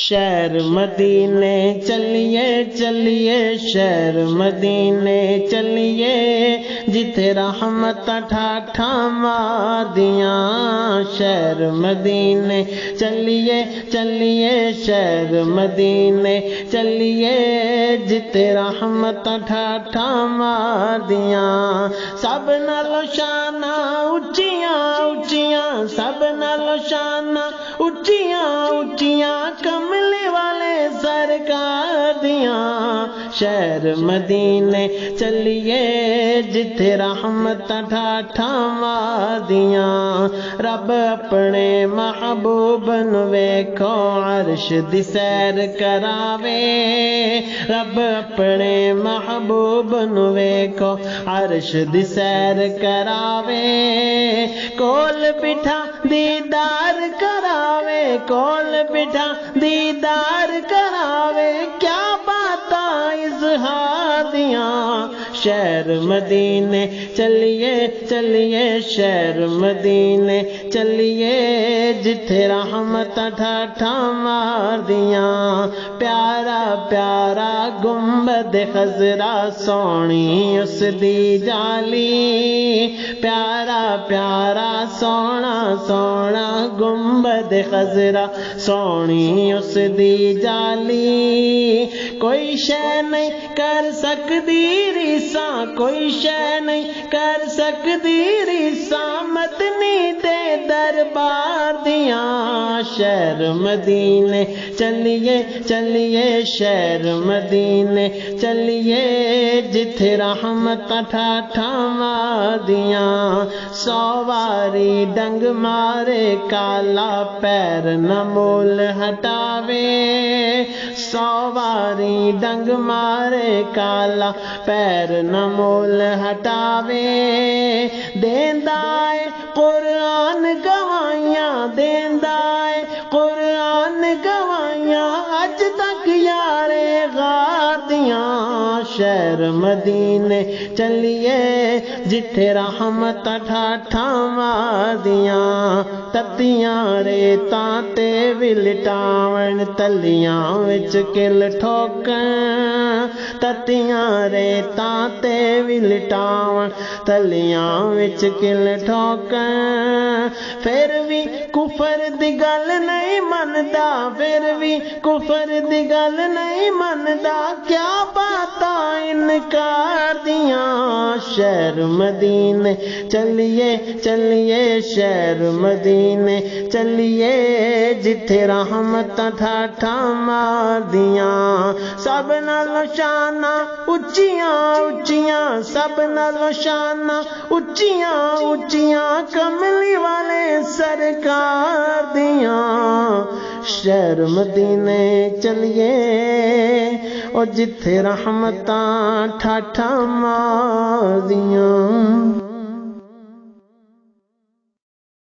شہر مدینے چلیے چلیے شہر مدینے چلیے جتھے رحمت ٹھاٹھا ماردیاں شہر مدینے چلیے چلیے شہر مدینے چلیے جتھے رحمت ٹھاٹھا ماردیاں سب نالوں شاناں اچیاں اچیاں سب نالوں شاناں اچیاں اچیاں کملی والے سرکار دیاں شہر مدینے چلیے جتھے رحمت ٹھاٹھا ماردیاں رب اپنے محبوب نو ویکھو عرش دی سیر کراوے رب اپنے محبوب نو ویکھو عرش دی سیر کراوے کول بٹھا دیدار کراوے کول بٹھا دیدار کراوے کیا باتاں اظہار دیاں شہر مدینے چلیے چلیے شہر مدینے چلیے جتھے رحمت ٹھاٹھا ماردیاں پیارا پیارا گنبد خضرا سونی اس دی جالی پیارا پیارا سونا سونا گنبد خضرا سونی اس دی جالی کوئی شے نہیں کر سکدی ریساں کوئی شے نہیں کر سکدی ریساں مدنی دے دربار دیاں شہر مدینے چلیے چلیے شہر مدینے چلیے جتھے رحمت ٹھاٹھا ماردیاں سواری ڈنگ مارے کالا پیر نہ مول ہٹاوے سواری ڈنگ مارے کالا پیر نہ مول ہٹاوے دیندا اے قرآن گوائیاں دیندا اے قرآن گوائیاں اج تک یارے غار دیاں شہر مدینے چلیے جتھے رحمت ٹھاٹھا ماردیاں تتیاں ریتاں تے ولٹاون تلیاں وچ کل ٹھوکن تتیاں ریتاں تے ولٹاون تلیاں وچ کل ٹھوکن پھر بھی کفر دی گل نہیں مندا پھر بھی کفر دی گل نہیں مندا کیا باتاں انکار دیاں شہر مدینے چلیے چلیے شہر مدینے چلیے جتھے رحمت ٹھاٹھا ماردیاں سب نالوں شاناں اچیاں اچیاں سب نالوں شاناں اچیاں اچیاں کملی والے سرکار دیاں شہر مدینے چلیے او جتھے رحمتاں ٹھاٹھا ماردیاں